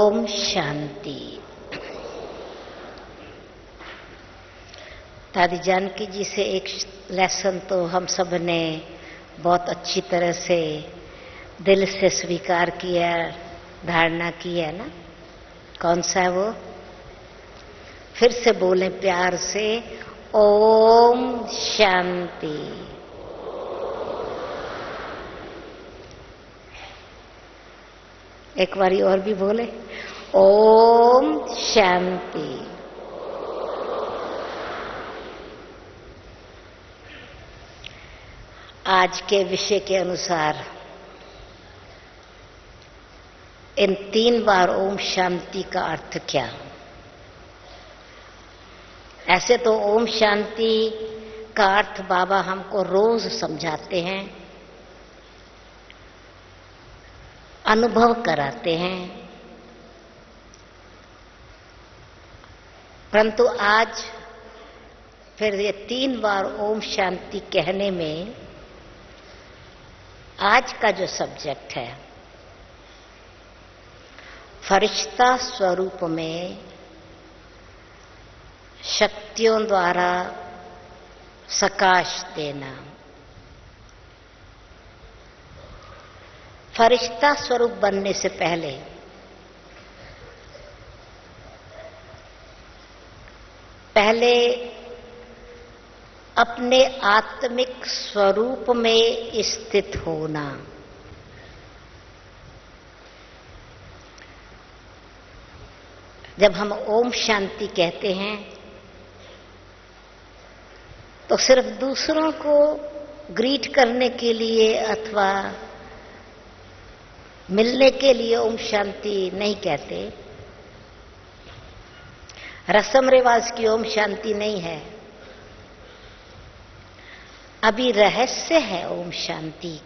ओम शांति। दादी जानकी जी से एक लेसन तो हम सब ने बहुत अच्छी तरह से दिल से स्वीकार किया, धारणा की है ना। कौन सा है वो? फिर से बोलें प्यार से, ओम शांति। एक बारी और भी बोले, ओम शांति। आज के विषय के अनुसार इन 3 बार ओम शांति का अर्थ क्या? ऐसे तो ओम शांति का अर्थ बाबा हमको रोज समझाते हैं, अनुभव कराते हैं, परंतु आज फिर ये 3 बार ओम शांति कहने में आज का जो सब्जेक्ट है, फरिश्ता स्वरूप में शक्तियों द्वारा सकाश देना। फरिश्ता स्वरूप बनने से पहले अपने आत्मिक स्वरूप में स्थित होना। जब हम ओम शांति कहते हैं तो सिर्फ दूसरों को ग्रीट करने के लिए अथवा मिलने के लिए ओम शांति नहीं कहते। रस्म रिवाज की ओम शांति नहीं है, अभी रहस्य है ओम शांति।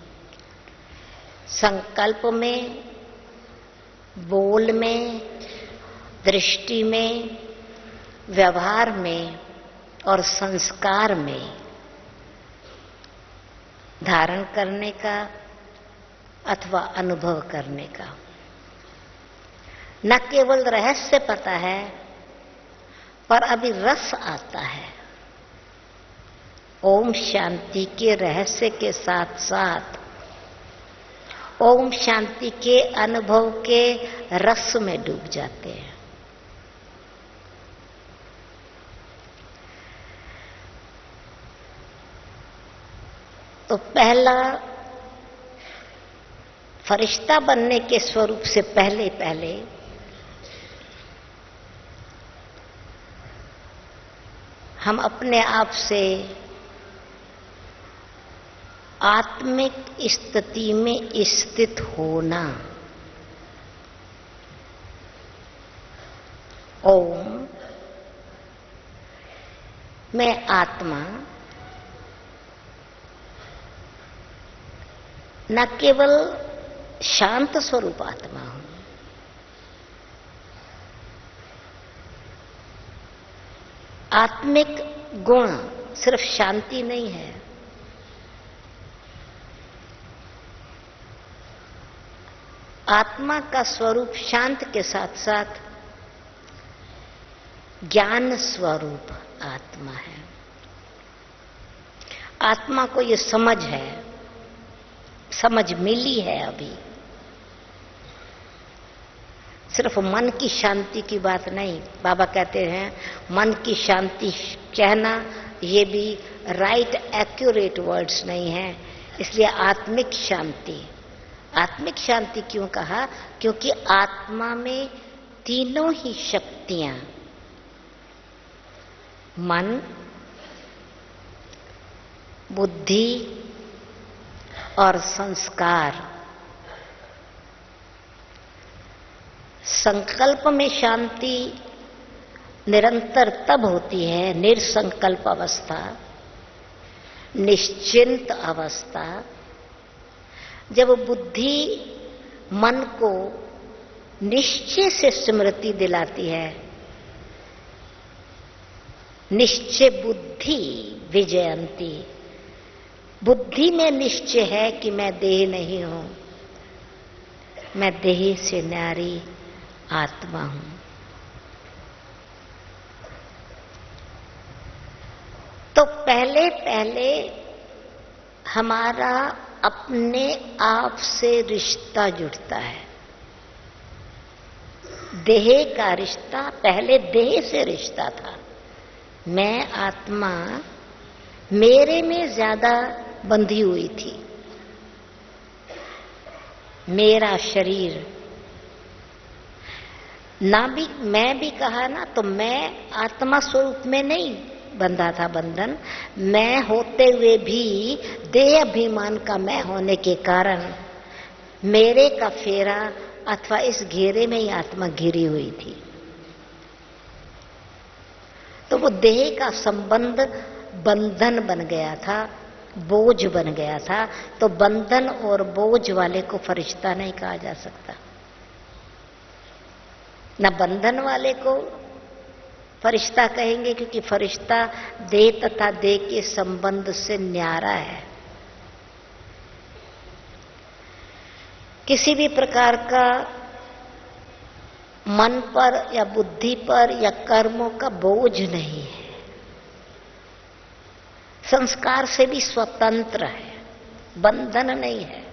संकल्प में, बोल में, दृष्टि में, व्यवहार में और संस्कार में धारण करने का अथवा अनुभव करने का। न केवल रहस्य पता है, पर अभी रस आता है। ओम शांति के रहस्य के साथ साथ ओम शांति के अनुभव के रस में डूब जाते हैं। तो पहला फरिश्ता बनने के स्वरूप से पहले हम अपने आप से आत्मिक स्थिति में स्थित होना। ओम मैं आत्मा न केवल शांत स्वरूप आत्मा हूं, आत्मिक गुण सिर्फ शांति नहीं है, आत्मा का स्वरूप शांत के साथ साथ ज्ञान स्वरूप आत्मा है। आत्मा को ये समझ है, समझ मिली है। अभी सिर्फ मन की शांति की बात नहीं। बाबा कहते हैं मन की शांति कहना ये भी राइट एक्यूरेट वर्ड्स नहीं है, इसलिए आत्मिक शांति। आत्मिक शांति क्यों कहा? क्योंकि आत्मा में तीनों ही शक्तियां, मन, बुद्धि और संस्कार। संकल्प में शांति निरंतर तब होती है, निर्संकल्प अवस्था, निश्चिंत अवस्था, जब बुद्धि मन को निश्चय से स्मृति दिलाती है। निश्चय बुद्धि विजयंती। बुद्धि में निश्चय है कि मैं देह नहीं हूं, मैं देह से न्यारी आत्मा हूं। तो पहले पहले हमारा अपने आप से रिश्ता जुड़ता है। देह का रिश्ता पहले देह से रिश्ता था। मैं आत्मा मेरे में ज्यादा बंधी हुई थी। मेरा शरीर ना भी मैं भी कहा ना, तो मैं आत्मा स्वरूप में नहीं बंधा था बंधन। मैं होते हुए भी देह अभिमान का मैं होने के कारण मेरे का फेरा अथवा इस घेरे में ही आत्मा घिरी हुई थी। तो वो देह का संबंध बंधन बन गया था, बोझ बन गया था। तो बंधन और बोझ वाले को फरिश्ता नहीं कहा जा सकता। न बंधन वाले को फरिश्ता कहेंगे, क्योंकि फरिश्ता देह तथा देह के संबंध से न्यारा है। किसी भी प्रकार का मन पर या बुद्धि पर या कर्मों का बोझ नहीं है। संस्कार से भी स्वतंत्र है, बंधन नहीं है।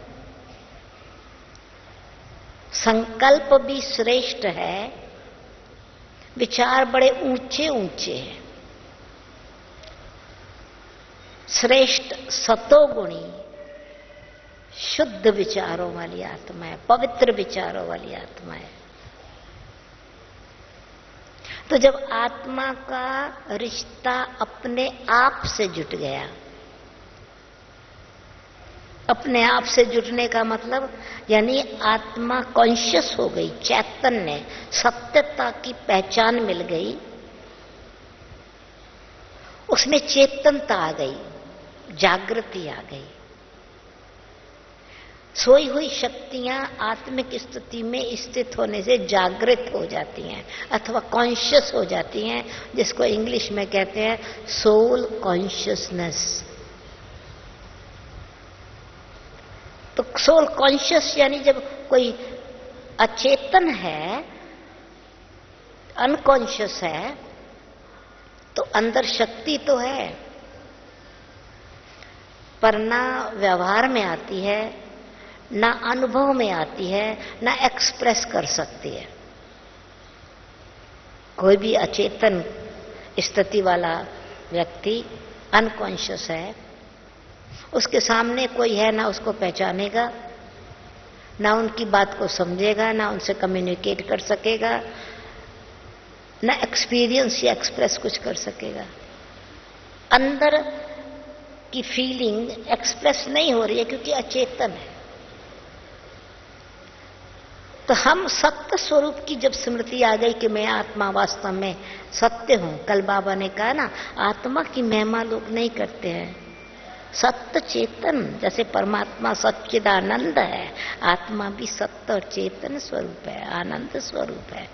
संकल्प भी श्रेष्ठ है, विचार बड़े ऊंचे ऊंचे हैं। श्रेष्ठ सतोगुणी शुद्ध विचारों वाली आत्मा है, पवित्र विचारों वाली आत्मा है। तो जब आत्मा का रिश्ता अपने आप से जुट गया, अपने आप से जुटने का मतलब यानी आत्मा कॉन्शियस हो गई, चैतन्य सत्यता की पहचान मिल गई, उसमें चेतनता आ गई, जागृति आ गई। सोई हुई शक्तियां आत्मिक स्थिति में स्थित होने से जागृत हो जाती हैं अथवा कॉन्शियस हो जाती हैं, जिसको इंग्लिश में कहते हैं सोल कॉन्शियसनेस। तो सोल कॉन्शियस यानी जब कोई अचेतन है, अनकॉन्शियस है, तो अंदर शक्ति तो है पर ना व्यवहार में आती है, ना अनुभव में आती है, ना एक्सप्रेस कर सकती है। कोई भी अचेतन स्थिति वाला व्यक्ति अनकॉन्शियस है, उसके सामने कोई है, ना उसको पहचानेगा, ना उनकी बात को समझेगा, ना उनसे कम्युनिकेट कर सकेगा, ना एक्सपीरियंस या एक्सप्रेस कुछ कर सकेगा। अंदर की फीलिंग एक्सप्रेस नहीं हो रही है क्योंकि अचेतन है। तो हम सत्य स्वरूप की जब स्मृति आ गई कि मैं आत्मा वास्तव में सत्य हूं, कल बाबा ने कहा ना, आत्मा की महिमा लोग नहीं करते हैं। सत्य चेतन, जैसे परमात्मा सच्चिदानंद है, आत्मा भी सत्य और चेतन स्वरूप है, आनंद स्वरूप है।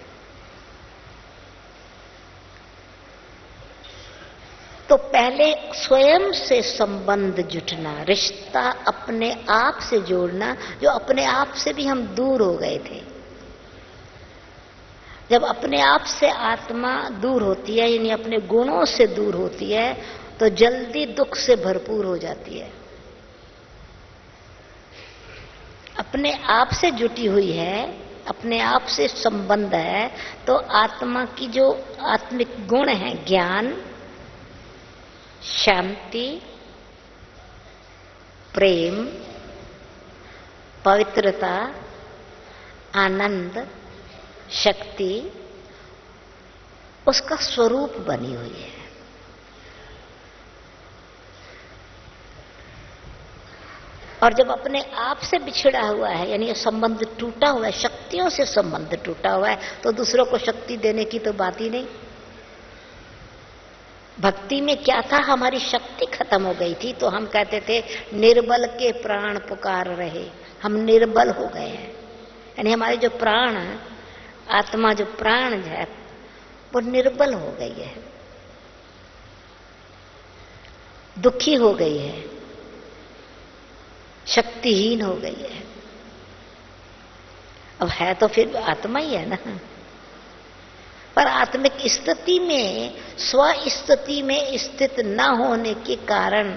तो पहले स्वयं से संबंध जुटना, रिश्ता अपने आप से जोड़ना, जो अपने आप से भी हम दूर हो गए थे। जब अपने आप से आत्मा दूर होती है, यानी अपने गुणों से दूर होती है, तो जल्दी दुख से भरपूर हो जाती है। अपने आप से जुटी हुई है, अपने आप से संबंध है, तो आत्मा की जो आत्मिक गुण है, ज्ञान, शांति, प्रेम, पवित्रता, आनंद, शक्ति, उसका स्वरूप बनी हुई है। और जब अपने आप से बिछड़ा हुआ है, यानी संबंध टूटा हुआ है, शक्तियों से संबंध टूटा हुआ है, तो दूसरों को शक्ति देने की तो बात ही नहीं। भक्ति में क्या था, हमारी शक्ति खत्म हो गई थी, तो हम कहते थे निर्बल के प्राण पुकार रहे। हम निर्बल हो गए हैं, यानी हमारे जो प्राण, आत्मा जो प्राण है, वो निर्बल हो गई है, दुखी हो गई है, शक्तिहीन हो गई है। अब है तो फिर आत्मा ही है ना। पर आत्मिक स्थिति में, स्व स्थिति में स्थित न होने के कारण,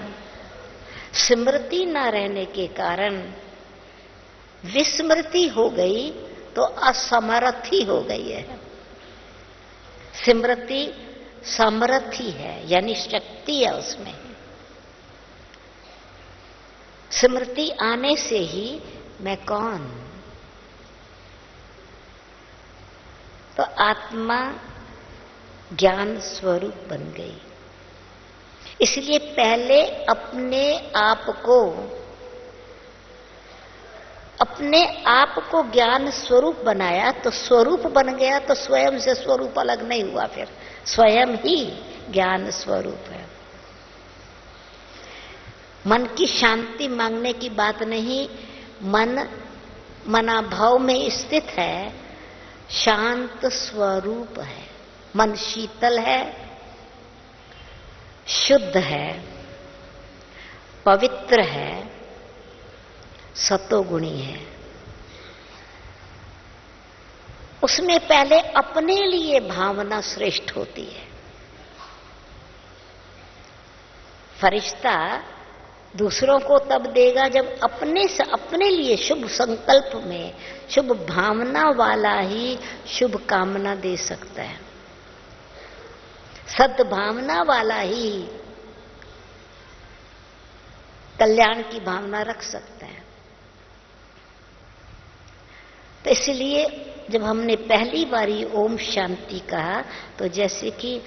स्मृति न रहने के कारण विस्मृति हो गई तो असमर्थी हो गई है। स्मृति समर्थी है, यानी शक्ति है उसमें। स्मृति आने से ही मैं कौन, तो आत्मा ज्ञान स्वरूप बन गई। इसलिए पहले अपने आप को ज्ञान स्वरूप बनाया तो स्वरूप बन गया, तो स्वयं से स्वरूप अलग नहीं हुआ, फिर स्वयं ही ज्ञान स्वरूप है। मन की शांति मांगने की बात नहीं, मन मनाभाव में स्थित है, शांत स्वरूप है। मन शीतल है, शुद्ध है, पवित्र है, सतोगुणी है। उसमें पहले अपने लिए भावना श्रेष्ठ होती है। फरिश्ता दूसरों को तब देगा जब अपने लिए शुभ संकल्प में, शुभ भावना वाला ही शुभ कामना दे सकता है। सद्भावना वाला ही कल्याण की भावना रख सकता है। तो इसलिए जब हमने पहली बारी ओम शांति कहा तो जैसे कि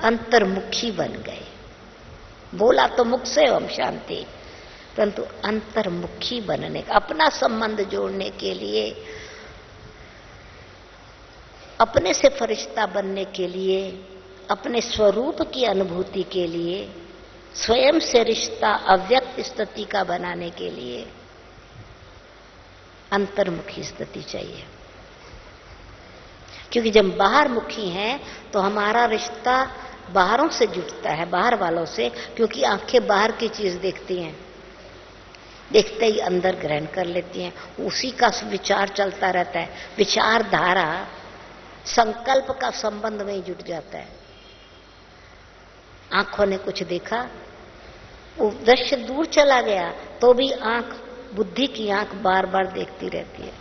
अंतर्मुखी बन गए। बोला तो मुख से ओम शांति, परंतु अंतर्मुखी बनने का, अपना संबंध जोड़ने के लिए, अपने से फरिश्ता बनने के लिए, अपने स्वरूप की अनुभूति के लिए, स्वयं से रिश्ता अव्यक्त स्थिति का बनाने के लिए अंतर्मुखी स्थिति चाहिए। क्योंकि जब बाहर मुखी हैं तो हमारा रिश्ता बाहरों से जुड़ता है, बाहर वालों से, क्योंकि आंखें बाहर की चीज देखती हैं, देखते ही अंदर ग्रहण कर लेती हैं, उसी का विचार चलता रहता है। विचारधारा संकल्प का संबंध में ही जुट जाता है। आंखों ने कुछ देखा, वो दृश्य दूर चला गया तो भी आंख, बुद्धि की आंख बार बार देखती रहती है।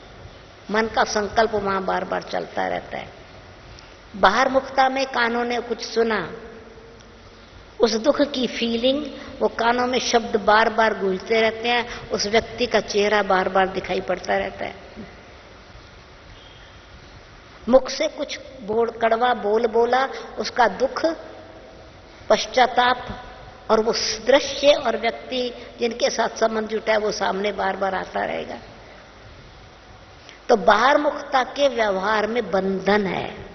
मन का संकल्प वहां बार बार चलता रहता है। बाहर मुखता में कानों ने कुछ सुना, उस दुख की फीलिंग, वो कानों में शब्द बार बार गूंजते रहते हैं, उस व्यक्ति का चेहरा बार बार दिखाई पड़ता रहता है। मुख से कुछ कड़वा बोला, उसका दुख, पश्चाताप और वो दृश्य और व्यक्ति जिनके साथ संबंध जुटा है वो सामने बार बार आता रहेगा। तो बाहर मुखता के व्यवहार में बंधन है।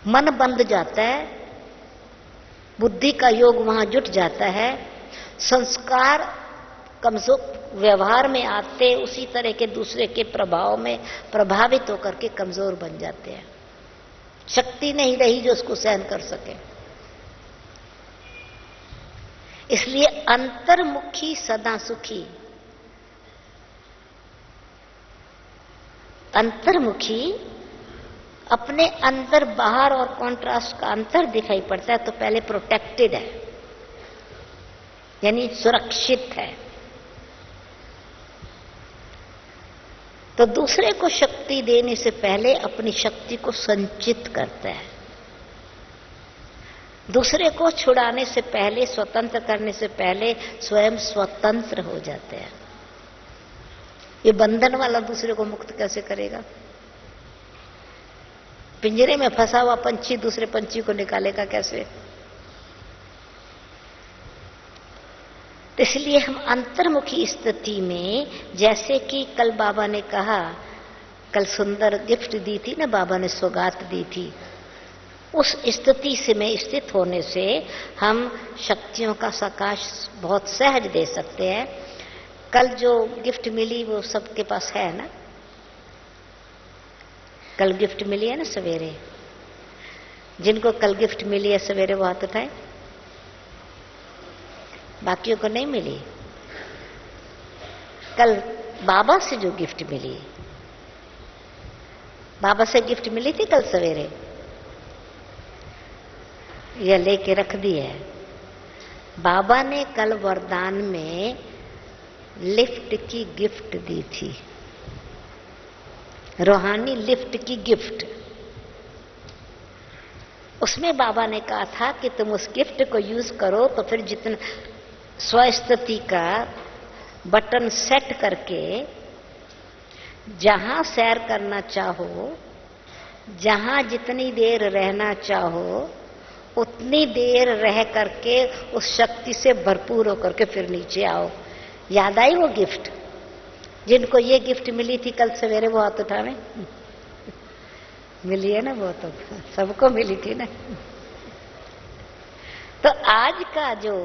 मन बंध जाता है, बुद्धि का योग वहां जुट जाता है, संस्कार कमजोर व्यवहार में आते उसी तरह के दूसरे के प्रभाव में प्रभावित होकर के कमजोर बन जाते हैं। शक्ति नहीं रही जो उसको सहन कर सके। इसलिए अंतर्मुखी सदा सुखी। अंतर्मुखी अपने अंदर बाहर और कॉन्ट्रास्ट का अंतर दिखाई पड़ता है तो पहले प्रोटेक्टेड है, यानी सुरक्षित है। तो दूसरे को शक्ति देने से पहले अपनी शक्ति को संचित करता है। दूसरे को छुड़ाने से पहले, स्वतंत्र करने से पहले स्वयं स्वतंत्र हो जाते हैं। ये बंधन वाला दूसरे को मुक्त कैसे करेगा? पिंजरे में फंसा हुआ पंछी दूसरे पंछी को निकालेगा कैसे? इसलिए हम अंतर्मुखी स्थिति में, जैसे कि कल बाबा ने कहा, कल सुंदर गिफ्ट दी थी ना बाबा ने, सौगात दी थी, उस स्थिति से में स्थित होने से हम शक्तियों का सकाश बहुत सहज दे सकते हैं। कल जो गिफ्ट मिली वो सबके पास है ना? कल गिफ्ट मिली है ना सवेरे? जिनको कल गिफ्ट मिली है सवेरे वो हाथ उठाए। बाकियों को नहीं मिली। कल बाबा से जो गिफ्ट मिली, बाबा से गिफ्ट मिली थी कल सवेरे, यह लेके रख दी है। बाबा ने कल वरदान में लिफ्ट की गिफ्ट दी थी, रूहानी लिफ्ट की गिफ्ट। उसमें बाबा ने कहा था कि तुम उस गिफ्ट को यूज करो तो फिर जितना स्वस्थिति का बटन सेट करके जहां सैर करना चाहो, जहां जितनी देर रहना चाहो, उतनी देर रह करके उस शक्ति से भरपूर होकर के फिर नीचे आओ। याद आई वो गिफ्ट? जिनको ये गिफ्ट मिली थी कल सवेरे वो हाथ उठावे। मिली है ना, वो तो सबको मिली थी ना। तो आज का जो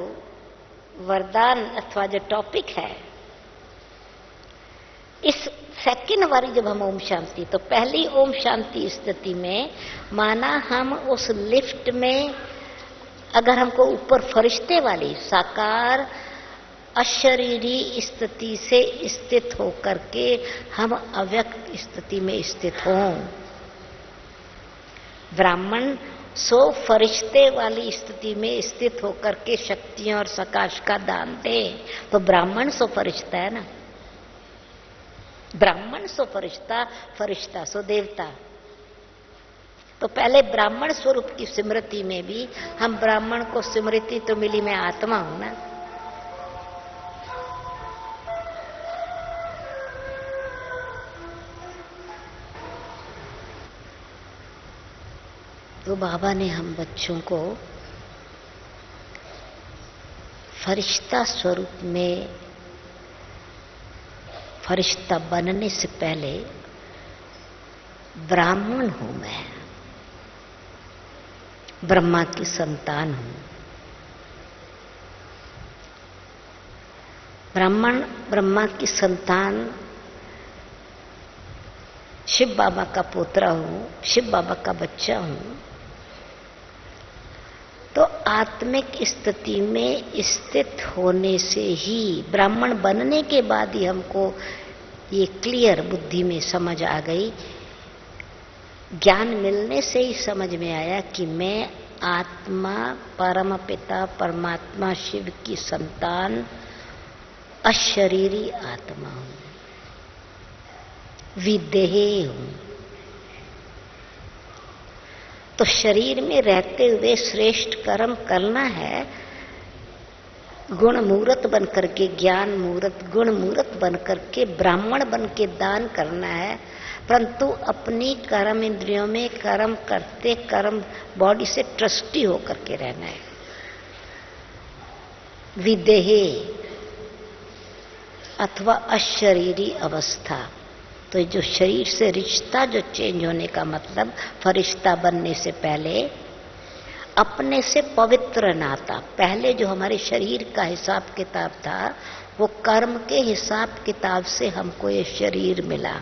वरदान अथवा जो टॉपिक है, इस सेकंड वाली जब हम ओम शांति, तो पहली ओम शांति स्थिति में माना हम उस लिफ्ट में, अगर हमको ऊपर फरिश्ते वाली साकार अशरीरी स्थिति से स्थित होकर के हम अव्यक्त स्थिति में स्थित हों, ब्राह्मण सो फरिश्ते वाली स्थिति में स्थित होकर के शक्तियों और सकाश का दान दे, तो ब्राह्मण सो फरिश्ता है ना। ब्राह्मण सो फरिश्ता, फरिश्ता सो देवता। तो पहले ब्राह्मण स्वरूप की स्मृति में भी हम ब्राह्मण को स्मृति तो मिली, मैं आत्मा हूं ना। तो बाबा ने हम बच्चों को फरिश्ता स्वरूप में, फरिश्ता बनने से पहले ब्राह्मण हूं मैं, ब्रह्मा की संतान हूं। ब्राह्मण ब्रह्मा की संतान, शिव बाबा का पोतरा हूं, शिव बाबा का बच्चा हूं। तो आत्मिक स्थिति में स्थित होने से ही, ब्राह्मण बनने के बाद ही हमको ये क्लियर बुद्धि में समझ आ गई, ज्ञान मिलने से ही समझ में आया कि मैं आत्मा, परम पिता परमात्मा शिव की संतान, अशरीरी आत्मा हूं, विदेही हूं। तो शरीर में रहते हुए श्रेष्ठ कर्म करना है, गुण मूर्त बन करके, ज्ञान मूर्त, गुण मूर्त बन करके, ब्राह्मण बन के दान करना है। परंतु अपनी कर्म इंद्रियों में कर्म करते, कर्म बॉडी से ट्रस्टी होकर के रहना है। विदेहे अथवा अशरीरी अवस्था, तो जो शरीर से रिश्ता जो चेंज होने का मतलब, फरिश्ता बनने से पहले अपने से पवित्र नाता, पहले जो हमारे शरीर का हिसाब किताब था वो कर्म के हिसाब किताब से हमको ये शरीर मिला।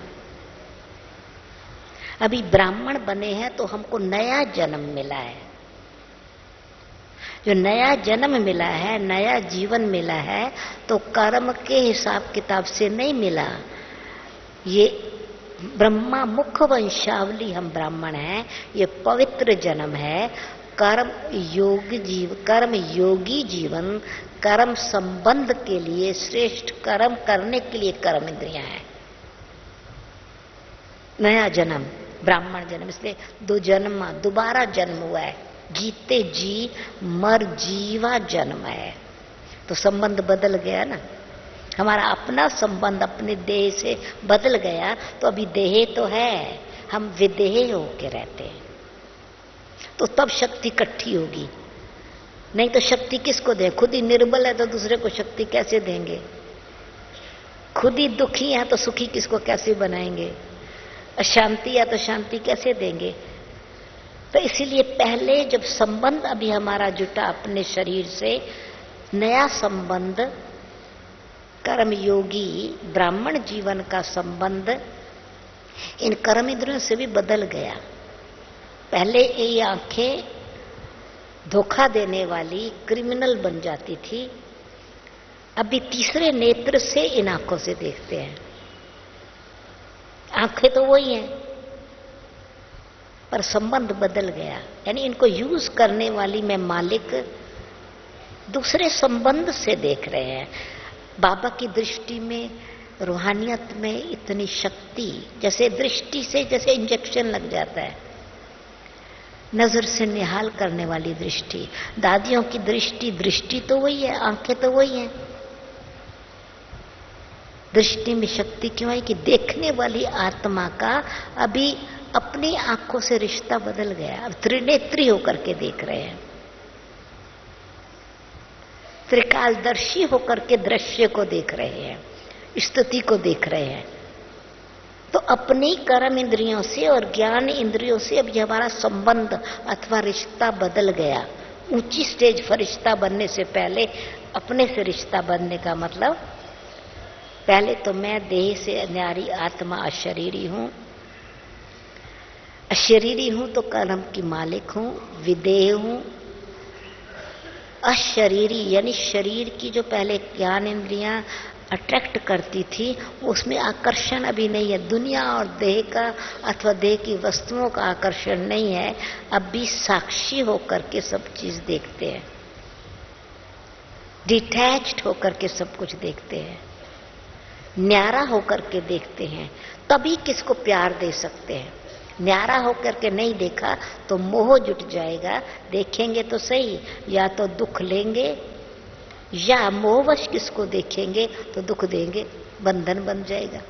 अभी ब्राह्मण बने हैं तो हमको नया जन्म मिला है। जो नया जन्म मिला है, नया जीवन मिला है, तो कर्म के हिसाब किताब से नहीं मिला। ये ब्रह्मा मुख वंशावली हम ब्राह्मण हैं, ये पवित्र जन्म है। कर्म योगी जीवन, कर्म संबंध के लिए, श्रेष्ठ कर्म करने के लिए कर्म इंद्रियां हैं। नया जन्म ब्राह्मण जन्म, इसलिए दो जन्म, दोबारा जन्म हुआ है। जीते जी मर जीवा जन्म है, तो संबंध बदल गया ना। हमारा अपना संबंध अपने देह से बदल गया, तो अभी देह तो है, हम विदेह होके रहते हैं। तो तब शक्ति इकट्ठी होगी, नहीं तो शक्ति किसको दें? खुद ही निर्बल है तो दूसरे को शक्ति कैसे देंगे? खुद ही दुखी है तो सुखी किसको कैसे बनाएंगे? अशांति है तो शांति कैसे देंगे? तो इसीलिए पहले जब संबंध अभी हमारा जुटा अपने शरीर से, नया संबंध कर्मयोगी ब्राह्मण जीवन का संबंध इन कर्म इंद्रियों से भी बदल गया। पहले ये आंखें धोखा देने वाली क्रिमिनल बन जाती थी, अभी तीसरे नेत्र से इन आंखों से देखते हैं। आंखें तो वही हैं, पर संबंध बदल गया। यानी इनको यूज करने वाली मैं मालिक दूसरे संबंध से देख रहे हैं। बाबा की दृष्टि में, रूहानियत में इतनी शक्ति, जैसे दृष्टि से जैसे इंजेक्शन लग जाता है, नजर से निहाल करने वाली दृष्टि। दादियों की दृष्टि, दृष्टि तो वही है, आंखें तो वही हैं। दृष्टि में शक्ति क्यों है कि देखने वाली आत्मा का अभी अपनी आंखों से रिश्ता बदल गया। अब त्रिनेत्री होकर के देख रहे हैं, त्रिकालदर्शी होकर के दृश्य को देख रहे हैं, स्तुति को देख रहे हैं। तो अपनी कर्म इंद्रियों से और ज्ञान इंद्रियों से अब ये हमारा संबंध अथवा रिश्ता बदल गया। ऊंची स्टेज फरिश्ता बनने से पहले अपने से रिश्ता बनने का मतलब, पहले तो मैं देह से न्यारी आत्मा अशरीरी हूं। अशरीरी हूं तो कर्म की मालिक हूं, विदेह हूं। अशरीरी यानी शरीर की जो पहले ज्ञान इंद्रियां अट्रैक्ट करती थी, उसमें आकर्षण अभी नहीं है। दुनिया और देह का अथवा देह की वस्तुओं का आकर्षण नहीं है। अब भी साक्षी होकर के सब चीज देखते हैं, डिटैच्ड होकर के सब कुछ देखते हैं, न्यारा होकर के देखते हैं। तभी किसको प्यार दे सकते हैं। न्यारा होकर के नहीं देखा तो मोह जुट जाएगा। देखेंगे तो सही, या तो दुख लेंगे, या मोहवश किसको देखेंगे तो दुख देंगे, बंधन बन जाएगा।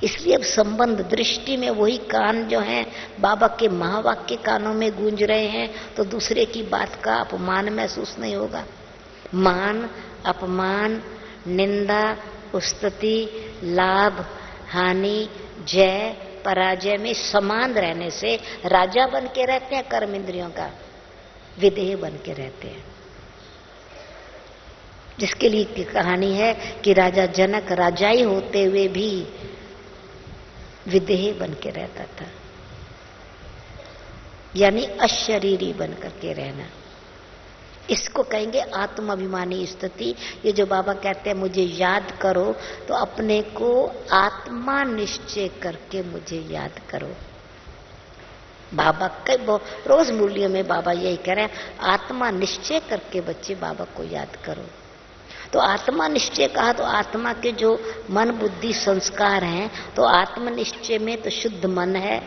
इसलिए अब संबंध दृष्टि में वही कान जो हैं बाबा के महावाक्य कानों में गूंज रहे हैं, तो दूसरे की बात का अपमान महसूस नहीं होगा। मान, अपमान, निंदा, स्तुति, लाभ, हानि, जय, पराजय में समान रहने से राजा बन के रहते हैं, कर्म इंद्रियों का विदेह बन के रहते हैं। जिसके लिए की कहानी है कि राजा जनक राजाई होते हुए भी विदेह बन के रहता था, यानी अशरीरी बन करके रहना। इसको कहेंगे आत्माभिमानी स्थिति। ये जो बाबा कहते हैं मुझे याद करो, तो अपने को आत्मा निश्चय करके मुझे याद करो। बाबा कई रोज मूल्यों में बाबा यही कह रहे हैं, आत्मा निश्चय करके बच्चे बाबा को याद करो। तो आत्मा निश्चय कहा तो आत्मा के जो मन बुद्धि संस्कार हैं, तो आत्मनिश्चय में तो शुद्ध मन है,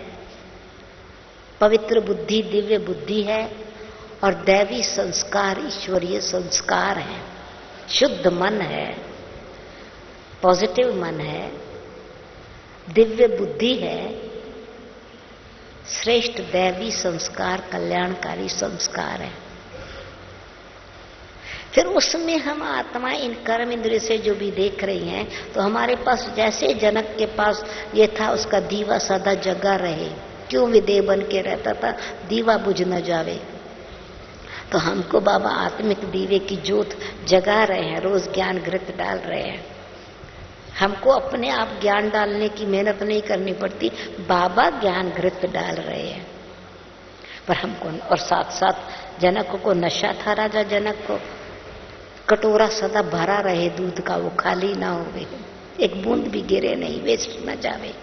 पवित्र बुद्धि, दिव्य बुद्धि है, और दैवी संस्कार ईश्वरीय संस्कार है। शुद्ध मन है, पॉजिटिव मन है, दिव्य बुद्धि है, श्रेष्ठ दैवी संस्कार, कल्याणकारी संस्कार है। फिर उसमें हम आत्मा इन कर्म इंद्रिय से जो भी देख रही हैं, तो हमारे पास जैसे जनक के पास ये था, उसका दीवा सदा जगा रहे। क्यों विदेह बन के रहता था? दीवा बुझ न जावे। तो हमको बाबा आत्मिक दीवे की ज्योत जगा रहे हैं, रोज ज्ञान घृत डाल रहे हैं। हमको अपने आप ज्ञान डालने की मेहनत नहीं करनी पड़ती, बाबा ज्ञान घृत डाल रहे हैं। पर हमको, और साथ साथ जनक को नशा था, राजा जनक को कटोरा सदा भरा रहे दूध का, वो खाली ना होवे, एक बूंद भी गिरे नहीं, वेस्ट न जावे।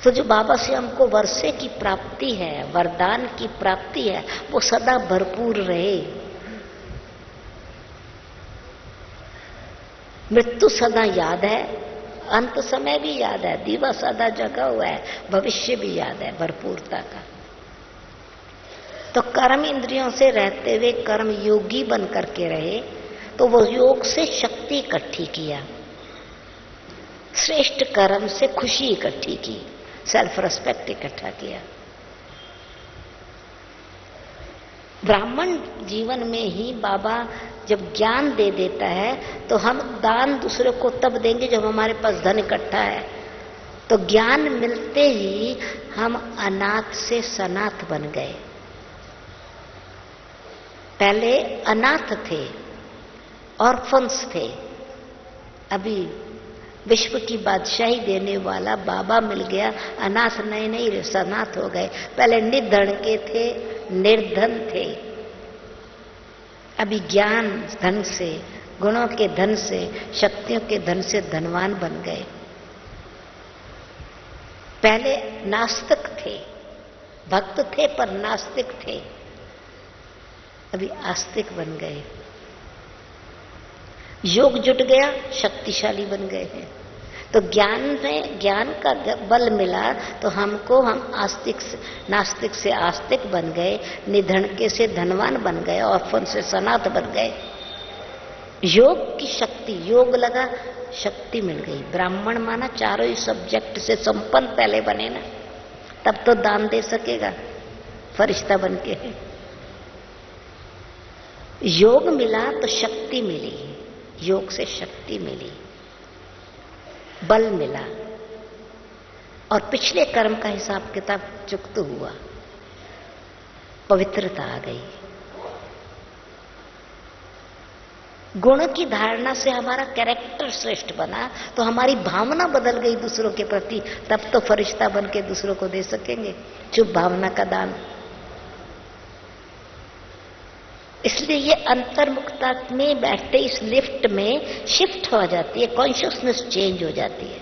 तो जो बाबा से हमको वर्षे की प्राप्ति है, वरदान की प्राप्ति है, वो सदा भरपूर रहे। मृत्यु सदा याद है, अंत समय भी याद है, दीवा सदा जगा हुआ है, भविष्य भी याद है भरपूरता का। तो कर्म इंद्रियों से रहते हुए कर्म योगी बन करके रहे, तो वो योग से शक्ति इकट्ठी किया, श्रेष्ठ कर्म से खुशी इकट्ठी की, सेल्फ रेस्पेक्ट इकट्ठा किया। ब्राह्मण जीवन में ही बाबा जब ज्ञान दे देता है, तो हम दान दूसरे को तब देंगे जब हमारे पास धन इकट्ठा है। तो ज्ञान मिलते ही हम अनाथ से सनाथ बन गए। पहले अनाथ थे, ऑर्फन्स थे, अभी विश्व की बादशाही देने वाला बाबा मिल गया, अनाथ नहीं सनाथ हो गए। पहले निर्धन के थे, निर्धन थे, अभी ज्ञान धन से, गुणों के धन से, शक्तियों के धन से धनवान बन गए। पहले नास्तिक थे, भक्त थे पर नास्तिक थे, अभी आस्तिक बन गए। योग जुट गया, शक्तिशाली बन गए हैं। तो ज्ञान में, ज्ञान का बल मिला तो हमको, हम आस्तिक से, नास्तिक से आस्तिक बन गए, निधनके से धनवान बन गए, ऑर्फन से सनाथ बन गए। योग की शक्ति, योग लगा, शक्ति मिल गई। ब्राह्मण माना चारों ही सब्जेक्ट से संपन्न पहले बने ना, तब तो दान दे सकेगा फरिश्ता बन के। योग मिला तो शक्ति मिली, योग से शक्ति मिली, बल मिला, और पिछले कर्म का हिसाब किताब चुकत हुआ, पवित्रता आ गई। गुण की धारणा से हमारा कैरेक्टर श्रेष्ठ बना, तो हमारी भावना बदल गई दूसरों के प्रति, तब तो फरिश्ता बन के दूसरों को दे सकेंगे शुभ भावना का दान। इसलिए ये अंतर्मुखता में बैठते इस लिफ्ट में शिफ्ट हो जाती है, कॉन्शियसनेस चेंज हो जाती है,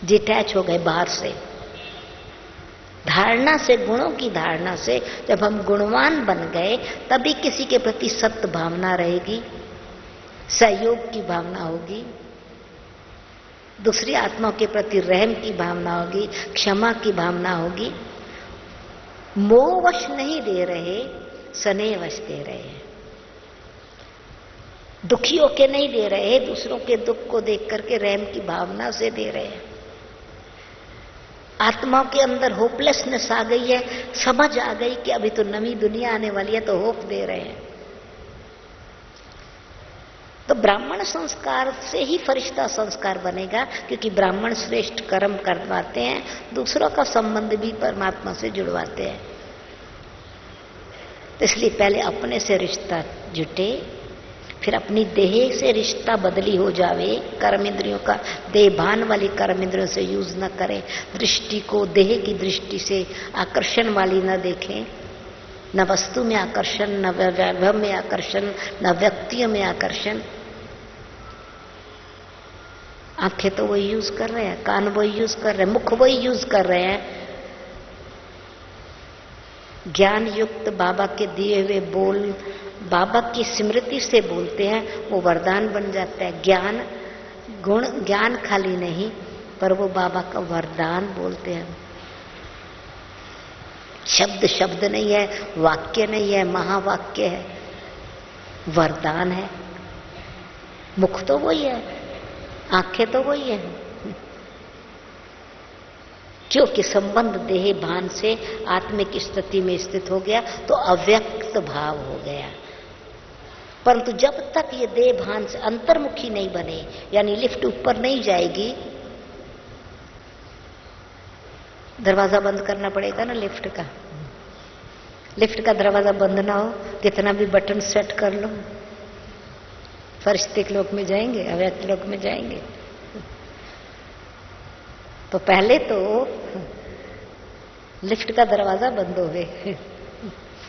डिटैच हो गए बाहर से, धारणा से, गुणों की धारणा से। जब हम गुणवान बन गए तभी किसी के प्रति सत्य भावना रहेगी, सहयोग की भावना होगी, दूसरी आत्माओं के प्रति रहम की भावना होगी, क्षमा की भावना होगी। मोहवश नहीं दे रहे, स्नेहवश दे रहे हैं। दुखियों के नहीं दे रहे, दूसरों के दुख को देख करके रहम की भावना से दे रहे हैं। आत्माओं के अंदर होपलेसनेस आ गई है, समझ आ गई कि अभी तो नई दुनिया आने वाली है, तो होप दे रहे हैं। तो ब्राह्मण संस्कार से ही फरिश्ता संस्कार बनेगा, क्योंकि ब्राह्मण श्रेष्ठ कर्म करवाते हैं, दूसरों का संबंध भी परमात्मा से जुड़वाते हैं। इसलिए पहले अपने से रिश्ता जुटे, फिर अपनी देह से रिश्ता बदली हो जावे। कर्म इंद्रियों का, देहभान वाली कर्म इंद्रियों से यूज न करें, दृष्टि को देह की दृष्टि से आकर्षण वाली न देखें, न वस्तु में आकर्षण, न वैभव में आकर्षण, न व्यक्तियों में आकर्षण। आंखें तो वही यूज कर रहे हैं, कान वही यूज कर रहे हैं, मुख वही यूज कर रहे हैं। ज्ञान युक्त बाबा के दिए हुए बोल, बाबा की स्मृति से बोलते हैं, वो वरदान बन जाता है। ज्ञान, गुण, ज्ञान खाली नहीं, पर वो बाबा का वरदान बोलते हैं। शब्द शब्द नहीं है, वाक्य नहीं है, महावाक्य है, वरदान है। मुख तो वही है, आंखें तो वही है, क्योंकि संबंध देह भान से आत्मिक स्थिति में स्थित हो गया, तो अव्यक्त भाव हो गया। परंतु जब तक ये देह भान से अंतर्मुखी नहीं बने, यानी लिफ्ट ऊपर नहीं जाएगी, दरवाजा बंद करना पड़ेगा ना लिफ्ट का। लिफ्ट का दरवाजा बंद ना हो, कितना भी बटन सेट कर लो, फरिश्ते के लोक में जाएंगे, अव्यक्त लोक में जाएंगे। तो पहले तो लिफ्ट का दरवाजा बंद हो गए,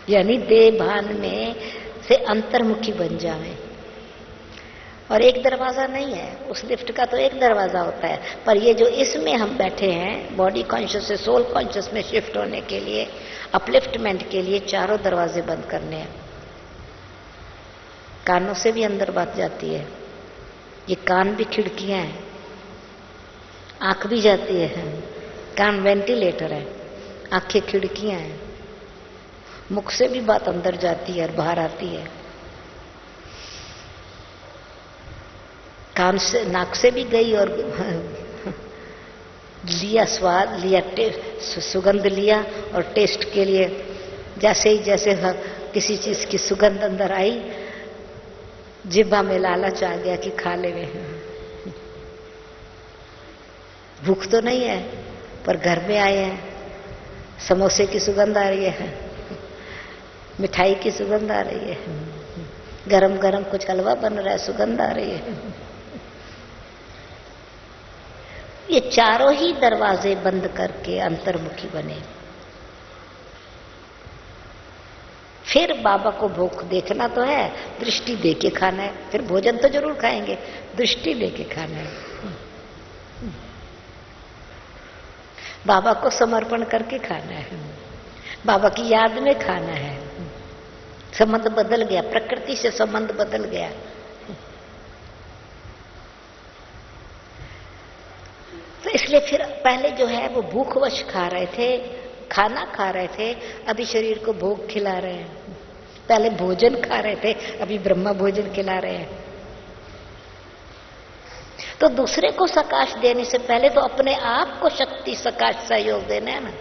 यानी देह भान में से अंतर्मुखी बन जाए। और एक दरवाजा नहीं है, उस लिफ्ट का तो एक दरवाजा होता है, पर ये जो इसमें हम बैठे हैं, बॉडी कॉन्शियस से सोल कॉन्शियस में शिफ्ट होने के लिए, अपलिफ्टमेंट के लिए, चारों दरवाजे बंद करने हैं। कानों से भी अंदर बात जाती है, ये कान भी खिड़कियां हैं, आंख भी जाती है, कान वेंटिलेटर है, आंखें खिड़कियां हैं, मुख से भी बात अंदर जाती है और बाहर आती है, कान से, नाक से भी गई और लिया स्वाद लिया, सुगंध लिया, और टेस्ट के लिए जैसे किसी चीज की सुगंध अंदर आई, जिह्वा में लालच आ गया कि खा ले। भूख तो नहीं है, पर घर में आए हैं, समोसे की सुगंध आ रही है, मिठाई की सुगंध आ रही है, गरम गरम कुछ हलवा बन रहा है, सुगंध आ रही है। ये चारों ही दरवाजे बंद करके अंतर्मुखी बने, फिर बाबा को भूख देखना तो है, दृष्टि दे के खाना है। फिर भोजन तो जरूर खाएंगे, दृष्टि दे के खाना है। बाबा को समर्पण करके खाना है, बाबा की याद में खाना है। संबंध बदल गया, प्रकृति से संबंध बदल गया। तो इसलिए फिर पहले जो है वो भूखवश खा रहे थे, खाना खा रहे थे, अभी शरीर को भोग खिला रहे हैं। पहले भोजन खा रहे थे, अभी ब्रह्म भोजन खिला रहे हैं। तो दूसरे को सकाश देने से पहले तो अपने आप को शक्ति सकाश सहयोग देना है ना।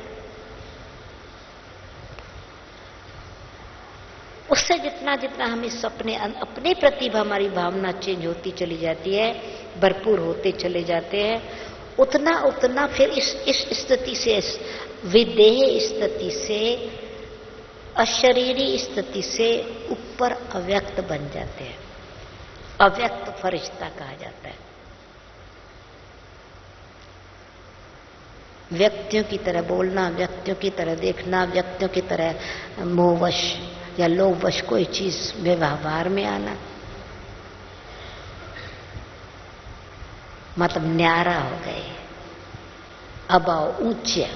उससे जितना जितना हम इस अपने प्रति हमारी भावना चेंज होती चली जाती है, भरपूर होते चले जाते हैं, उतना उतना फिर इस स्थिति से, इस विदेह स्थिति से, अशरीरी स्थिति से ऊपर अव्यक्त बन जाते हैं। अव्यक्त फरिश्ता कहा जाता है। व्यक्तियों की तरह बोलना, व्यक्तियों की तरह देखना, व्यक्तियों की तरह मोहवश या लोभवश कोई चीज में व्यवहार में आना, मतलब न्यारा हो गए, अभाव, ऊंचे,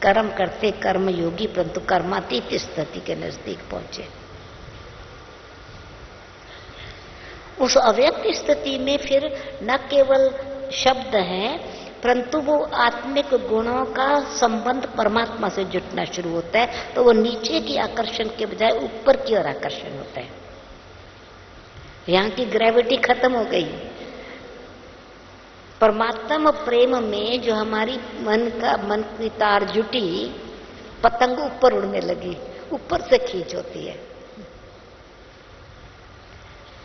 कर्म करते कर्म योगी परंतु कर्मातीत स्थिति के नजदीक पहुंचे। उस अव्यक्त स्थिति में फिर न केवल शब्द है, परंतु वो आत्मिक गुणों का संबंध परमात्मा से जुटना शुरू होता है। तो वो नीचे की आकर्षण के बजाय ऊपर की ओर आकर्षण होता है। यहाँ की ग्रेविटी खत्म हो गई। परमात्मा प्रेम में जो हमारी मन की तार जुटी, पतंग ऊपर उड़ने लगी, ऊपर से खींच होती है।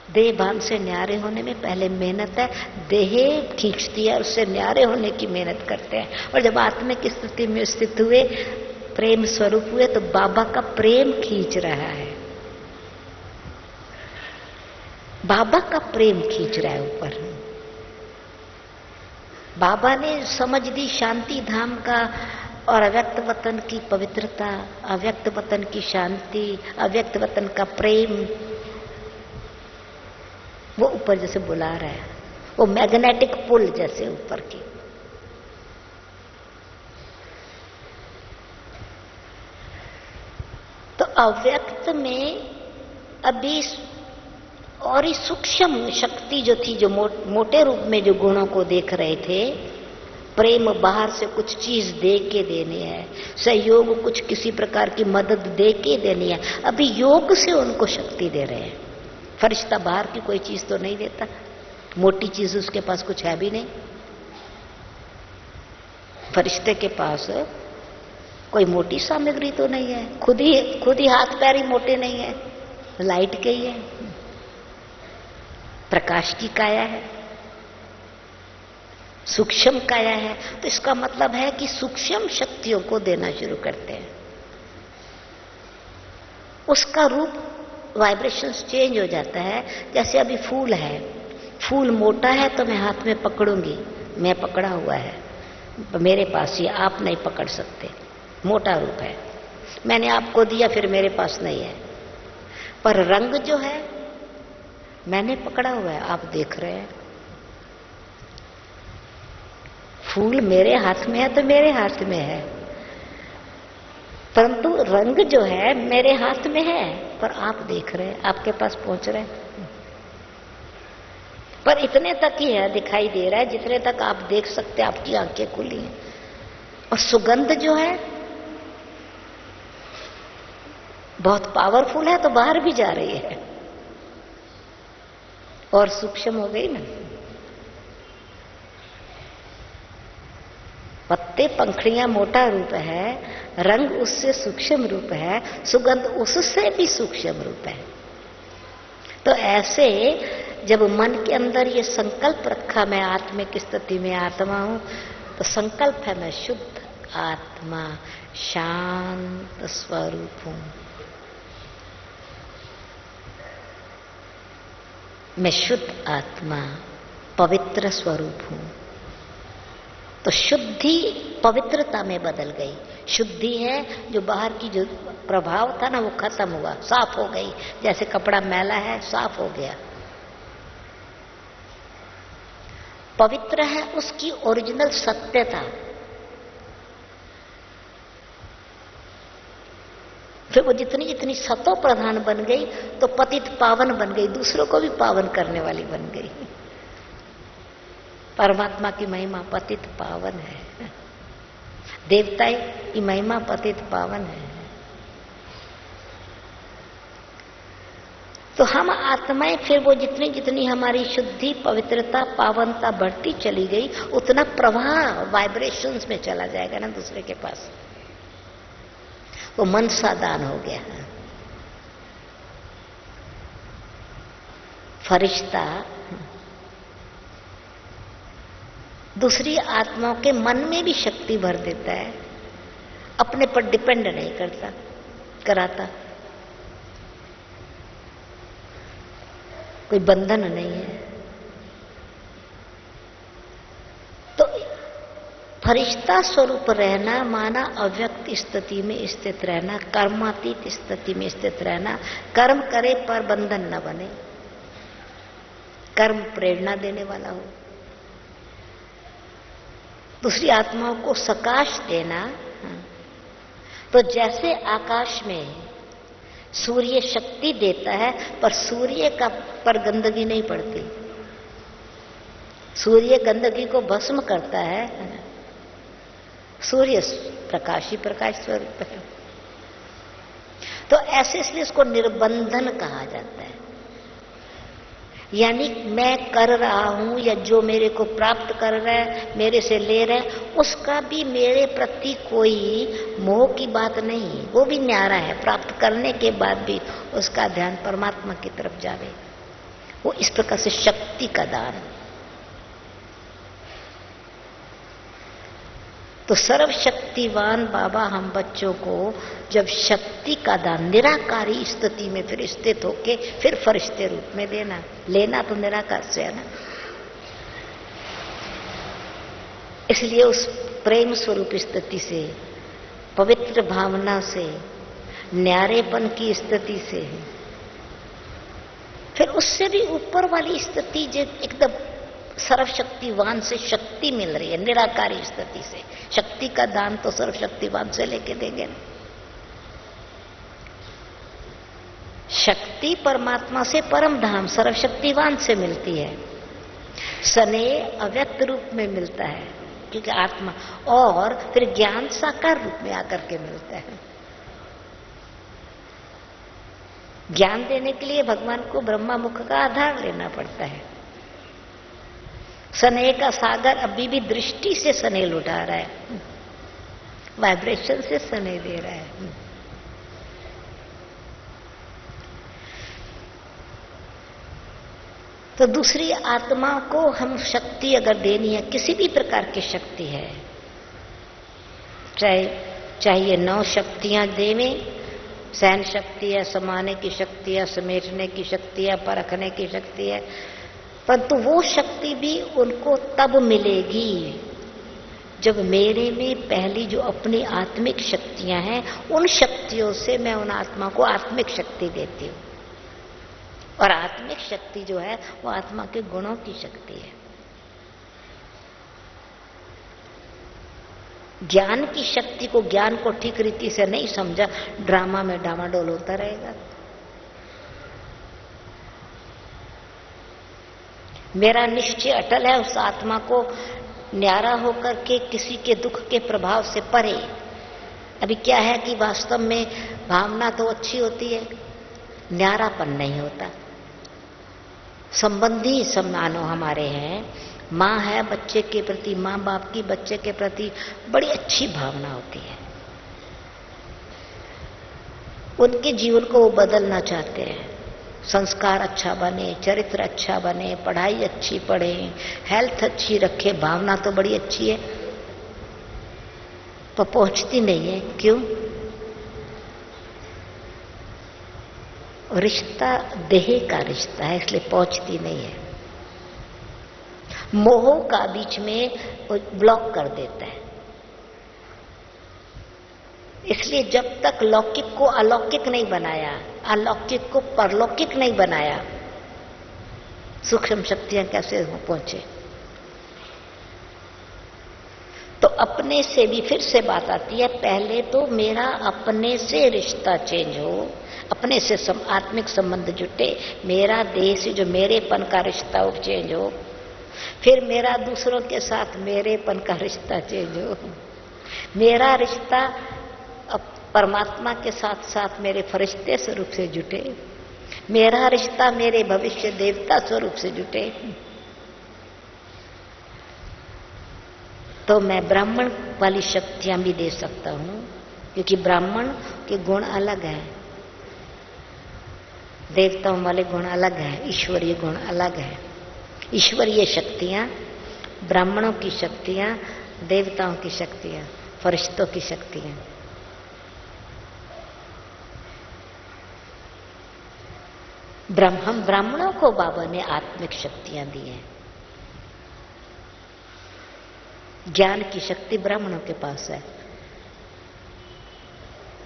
देह भान से न्यारे होने में पहले मेहनत है, देह खींचती है, उससे न्यारे होने की मेहनत करते हैं। और जब आत्मिक स्थिति में स्थित हुए, प्रेम स्वरूप हुए, तो बाबा का प्रेम खींच रहा है, बाबा का प्रेम खींच रहा है ऊपर। बाबा ने समझ दी शांति धाम का और अव्यक्त वतन की पवित्रता, अव्यक्त वतन की शांति, अव्यक्त वतन का प्रेम, वो ऊपर जैसे बुला रहा है, वो मैग्नेटिक पुल जैसे ऊपर की। तो अव्यक्त में अभी और इस सूक्ष्म शक्ति जो थी, जो मोटे रूप में जो गुणों को देख रहे थे, प्रेम बाहर से कुछ चीज दे के देनी है, सहयोग कुछ किसी प्रकार की मदद दे के देनी है, अभी योग से उनको शक्ति दे रहे हैं। फरिश्ता बाहर की कोई चीज तो नहीं देता, मोटी चीज उसके पास कुछ है भी नहीं। फरिश्ते के पास कोई मोटी सामग्री तो नहीं है, खुद ही हाथ पैर ही मोटे नहीं है, लाइट के ही है, प्रकाश की काया है, सूक्ष्म काया है। तो इसका मतलब है कि सूक्ष्म शक्तियों को देना शुरू करते हैं। उसका रूप, वाइब्रेशंस चेंज हो जाता है। जैसे अभी फूल है, फूल मोटा है तो मैं हाथ में पकड़ूंगी, मैं पकड़ा हुआ है मेरे पास, ये आप नहीं पकड़ सकते, मोटा रूप है, मैंने आपको दिया फिर मेरे पास नहीं है। पर रंग जो है मैंने पकड़ा हुआ है, आप देख रहे हैं। फूल मेरे हाथ में है तो मेरे हाथ में है, परंतु रंग जो है मेरे हाथ में है, पर आप देख रहे हैं, आपके पास पहुंच रहे हैं। पर इतने तक ही है, दिखाई दे रहा है जितने तक आप देख सकते हैं, आपकी आंखें खुली हैं। और सुगंध जो है बहुत पावरफुल है, तो बाहर भी जा रही है और सूक्ष्म हो गई ना। पत्ते पंखड़ियां मोटा रूप है, रंग उससे सूक्ष्म रूप है, सुगंध उससे भी सूक्ष्म रूप है। तो ऐसे जब मन के अंदर ये संकल्प रखा, मैं आत्मिक स्थिति में आत्मा हूं, तो संकल्प है मैं शुद्ध आत्मा, शांत स्वरूप हूं, मैं शुद्ध आत्मा, पवित्र स्वरूप हूं। तो शुद्धि पवित्रता में बदल गई, शुद्धि है, जो बाहर की जो प्रभाव था ना वो खत्म हुआ, साफ हो गई। जैसे कपड़ा मैला है, साफ हो गया। पवित्र है उसकी ओरिजिनल सत्यता। फिर वो जितनी जितनी सतो प्रधान बन गई तो पतित पावन बन गई, दूसरों को भी पावन करने वाली बन गई। परमात्मा की महिमा पतित पावन है, देवता की महिमा पतित पावन है। तो हम आत्माएं फिर वो जितनी जितनी हमारी शुद्धि, पवित्रता, पावनता बढ़ती चली गई, उतना प्रवाह वाइब्रेशंस में चला जाएगा ना दूसरे के पास। वो मनसा दान हो गया। फरिश्ता दूसरी आत्माओं के मन में भी शक्ति भर देता है, अपने पर डिपेंड नहीं करता कराता, कोई बंधन नहीं है। तो फरिश्ता स्वरूप रहना माना अव्यक्त स्थिति में स्थित रहना, कर्मातीत स्थिति में स्थित रहना। कर्म करे पर बंधन न बने, कर्म प्रेरणा देने वाला हो। दूसरी आत्माओं को सकाश देना। तो जैसे आकाश में सूर्य शक्ति देता है, पर सूर्य का पर गंदगी नहीं पड़ती, सूर्य गंदगी को भस्म करता है। सूर्य प्रकाश ही प्रकाश स्वरूप है। तो ऐसे इसलिए इसको निर्बंधन कहा जाता है। यानी मैं कर रहा हूं या जो मेरे को प्राप्त कर रहा है, मेरे से ले रहा है, उसका भी मेरे प्रति कोई मोह की बात नहीं, वो भी न्यारा है। प्राप्त करने के बाद भी उसका ध्यान परमात्मा की तरफ जावे। वो इस प्रकार से शक्ति का दान। तो सर्वशक्तिवान बाबा हम बच्चों को जब शक्ति का दान निराकारी स्थिति में फिर स्थित होके फिर फरिश्ते रूप में देना, लेना तो निराकार से है ना। इसलिए उस प्रेम स्वरूप स्थिति से, पवित्र भावना से, न्यारेपन की स्थिति से, फिर उससे भी ऊपर वाली स्थिति जो एकदम सर्वशक्तिवान से शक्ति मिल रही है, निराकारी स्थिति से। शक्ति का दान तो सर्वशक्तिवान से लेके देंगे ना। शक्ति परमात्मा से परम धाम सर्वशक्तिवान से मिलती है, स्नेह अव्यक्त रूप में मिलता है क्योंकि आत्मा, और फिर ज्ञान साकार रूप में आकर के मिलता है। ज्ञान देने के लिए भगवान को ब्रह्मा मुख का आधार लेना पड़ता है। स्नेह का सागर अभी भी दृष्टि से स्नेह लुटा रहा है, वाइब्रेशन से स्नेह दे रहा है। तो दूसरी आत्मा को हम शक्ति अगर देनी है, किसी भी प्रकार की शक्ति है, चाहिए 9 शक्तियां देवें, सहन शक्ति है, समाने की शक्ति है, समेटने की शक्ति है, परखने की शक्ति है, परंतु वो शक्ति भी उनको तब मिलेगी जब मेरे में पहली जो अपनी आत्मिक शक्तियां हैं, उन शक्तियों से मैं उन आत्मा को आत्मिक शक्ति देती हूं। और आत्मिक शक्ति जो है वो आत्मा के गुणों की शक्ति है। ज्ञान की शक्ति को, ज्ञान को ठीक रीति से नहीं समझा, ड्रामा में डामाडोल होता रहेगा। मेरा निश्चय अटल है उस आत्मा को न्यारा होकर के किसी के दुख के प्रभाव से परे। अभी क्या है कि वास्तव में भावना तो अच्छी होती है, न्यारापन नहीं होता। संबंधी सम्मानो हमारे हैं, माँ है बच्चे के प्रति, माँ बाप की बच्चे के प्रति बड़ी अच्छी भावना होती है। उनके जीवन को वो बदलना चाहते हैं, संस्कार अच्छा बने, चरित्र अच्छा बने, पढ़ाई अच्छी पढ़े, हेल्थ अच्छी रखे। भावना तो बड़ी अच्छी है पर पहुंचती नहीं है। क्यों? रिश्ता देह का रिश्ता है, इसलिए पहुंचती नहीं है। मोह का बीच में ब्लॉक कर देता है। इसलिए जब तक लौकिक को अलौकिक नहीं बनाया, अलौकिक को परलौकिक नहीं बनाया, सूक्ष्म शक्तियां कैसे पहुंचे? तो अपने से भी फिर से बात आती है, पहले तो मेरा अपने से रिश्ता चेंज हो, अपने से आत्मिक संबंध जुटे, मेरा देह से जो मेरेपन का रिश्ता वो चेंज हो, फिर मेरा दूसरों के साथ मेरेपन का रिश्ता चेंज हो, मेरा रिश्ता परमात्मा के साथ साथ मेरे फरिश्ते स्वरूप से जुटे, मेरा रिश्ता मेरे भविष्य देवता स्वरूप से जुटे, तो मैं ब्राह्मण वाली शक्तियां भी दे सकता हूं, क्योंकि ब्राह्मण के गुण अलग हैं, देवताओं वाले गुण अलग हैं, ईश्वरीय गुण अलग हैं। ईश्वरीय शक्तियां, ब्राह्मणों की शक्तियां, देवताओं की शक्तियां, फरिश्तों की शक्तियां। हम ब्राह्मणों को बाबा ने आत्मिक शक्तियां दी हैं। ज्ञान की शक्ति ब्राह्मणों के पास है,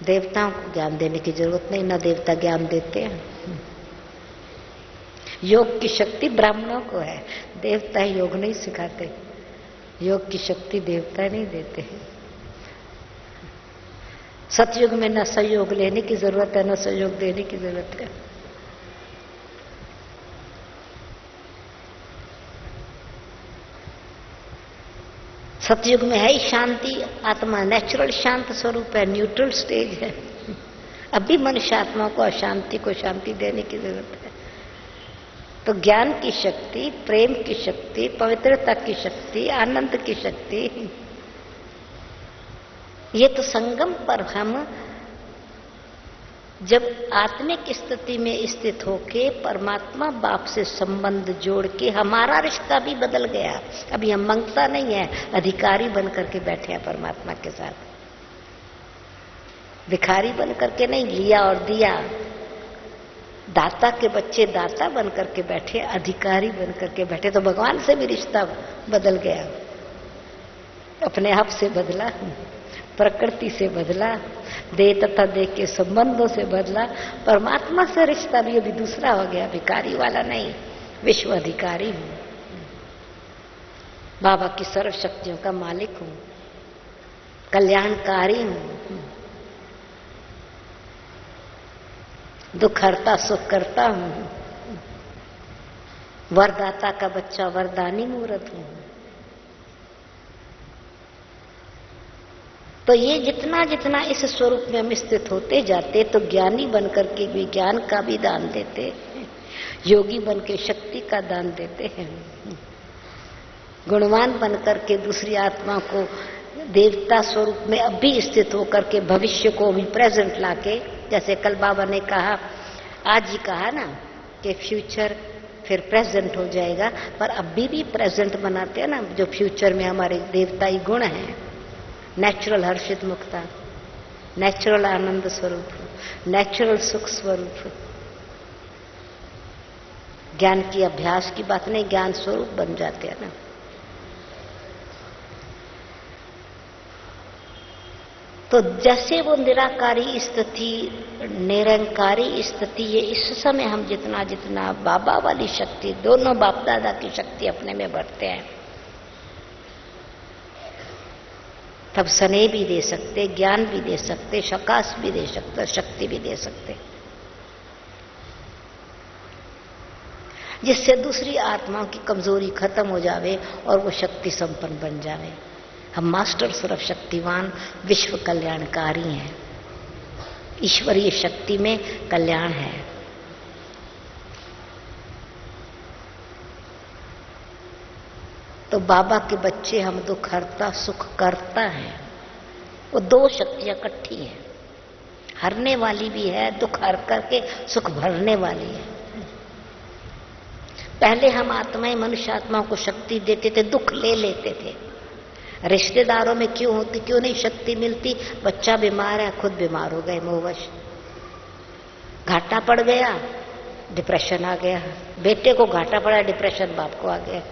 देवताओं को ज्ञान देने की जरूरत नहीं, न देवता ज्ञान देते हैं। योग की शक्ति ब्राह्मणों को है, देवता योग नहीं सिखाते, योग की शक्ति देवता नहीं देते हैं। सतयुग में न सहयोग लेने की जरूरत है, न सहयोग देने की जरूरत है। सतयुग में है ही शांति, आत्मा नेचुरल शांत स्वरूप है, न्यूट्रल स्टेज है। अभी मनुष्य आत्मा को अशांति को शांति देने की जरूरत है। तो ज्ञान की शक्ति, प्रेम की शक्ति, पवित्रता की शक्ति, आनंद की शक्ति, ये तो संगम पर हम जब आत्मिक स्थिति में स्थित होके परमात्मा बाप से संबंध जोड़ के हमारा रिश्ता भी बदल गया। अभी हम मंगता नहीं है, अधिकारी बन करके बैठे हैं परमात्मा के साथ, भिखारी बन करके नहीं, लिया और दिया। दाता के बच्चे दाता बन करके बैठे, अधिकारी बन करके बैठे, तो भगवान से भी रिश्ता बदल गया, अपने आप से बदला, प्रकृति से बदला, दे तथा दे के संबंधों से बदला। परमात्मा से रिश्ता भी अभी दूसरा हो गया, भिखारी वाला नहीं, विश्व अधिकारी हूं, बाबा की सर्व शक्तियों का मालिक हूं, कल्याणकारी हूं, दुख हरता सुख करता हूं, वरदाता का बच्चा वरदानी मूर्त हूं। तो ये जितना जितना इस स्वरूप में हम स्थित होते जाते, तो ज्ञानी बन करके भी ज्ञान का भी दान देते, योगी बन के शक्ति का दान देते हैं, गुणवान बन करके दूसरी आत्मा को देवता स्वरूप में अभी स्थित होकर के भविष्य को भी प्रेजेंट लाके, जैसे कल बाबा ने कहा, आज ही कहा ना कि फ्यूचर फिर प्रेजेंट हो जाएगा, पर अभी भी प्रेजेंट बनाते हैं ना, जो फ्यूचर में हमारे देवताई गुण हैं, नेचुरल हर्षित मुक्ता, नेचुरल आनंद स्वरूप, नेचुरल सुख स्वरूप। ज्ञान की अभ्यास की बात नहीं, ज्ञान स्वरूप बन जाते हैं ना। तो जैसे वो निराकारी स्थिति, निरंकारी स्थिति, ये इस समय हम जितना जितना बाबा वाली शक्ति, दोनों बाप दादा की शक्ति अपने में बढ़ते हैं, तब स्नेह भी दे सकते, ज्ञान भी दे सकते, शकास भी दे सकते, शक्ति भी दे सकते, जिससे दूसरी आत्माओं की कमजोरी खत्म हो जावे और वो शक्ति संपन्न बन जावे। हम मास्टर सर्व शक्तिवान विश्व कल्याणकारी हैं, ईश्वरीय शक्ति में कल्याण है। तो बाबा के बच्चे हम दुख हरता सुख करता है, वो दो शक्तियां इकट्ठी हैं, हरने वाली भी है, दुख हर करके सुख भरने वाली है। पहले हम आत्माएं मनुष्य आत्माओं को शक्ति देते थे, दुख ले लेते थे। रिश्तेदारों में क्यों होती, क्यों नहीं शक्ति मिलती? बच्चा बीमार है, खुद बीमार हो गए मोहवश, घाटा पड़ गया, डिप्रेशन आ गया, बेटे को घाटा पड़ा, डिप्रेशन बाप को आ गया।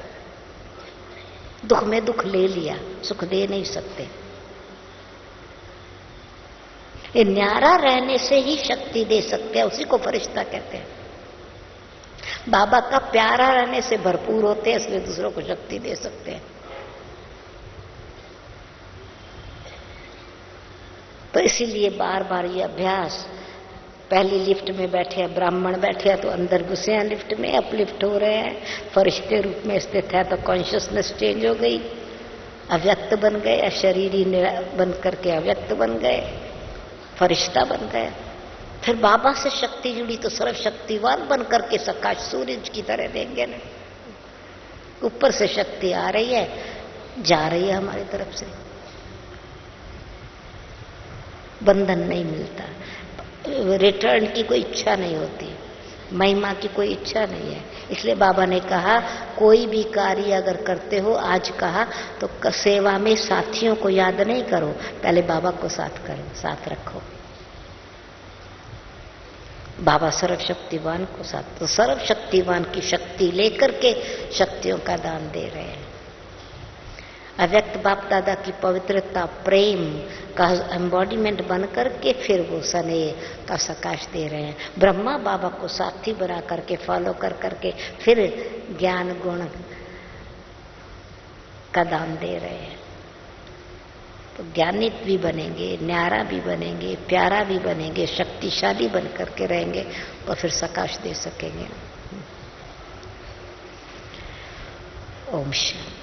दुख में दुख ले लिया, सुख दे नहीं सकते। ये न्यारा रहने से ही शक्ति दे सकते हैं, उसी को फरिश्ता कहते हैं। बाबा का प्यारा रहने से भरपूर होते हैं, इसलिए दूसरों को शक्ति दे सकते हैं। तो इसीलिए बार बार ये अभ्यास, पहली लिफ्ट में बैठे हैं, ब्राह्मण बैठे हैं तो अंदर घुसे हैं लिफ्ट में, अपलिफ्ट हो रहे हैं, फरिश्ते रूप में स्थित है तो कॉन्शियसनेस चेंज हो गई, अव्यक्त बन गए, अशरीरी बन करके अव्यक्त बन गए, फरिश्ता बन गए। फिर बाबा से शक्ति जुड़ी तो सर्वशक्तिवान बन करके सकाश सूरज की तरह देंगे ना। ऊपर से शक्ति आ रही है, जा रही है हमारी तरफ से, बंधन नहीं मिलता, रिटर्न की कोई इच्छा नहीं होती, महिमा की कोई इच्छा नहीं है। इसलिए बाबा ने कहा कोई भी कार्य अगर करते हो, आज कहा तो सेवा में साथियों को याद नहीं करो, पहले बाबा को साथ करो, साथ रखो। बाबा सर्वशक्तिवान को साथ, तो सर्वशक्तिवान की शक्ति लेकर के शक्तियों का दान दे रहे हैं। अव्यक्त बाप दादा की पवित्रता, प्रेम का एम्बॉडीमेंट बन करके फिर वो स्नेह का सकाश दे रहे हैं। ब्रह्मा बाबा को साथी बना करके, फॉलो कर करके फिर ज्ञान गुण का दान दे रहे हैं। तो ज्ञानित भी बनेंगे, न्यारा भी बनेंगे, प्यारा भी बनेंगे, शक्तिशाली बन करके रहेंगे तो फिर सकाश दे सकेंगे। ओम शांति।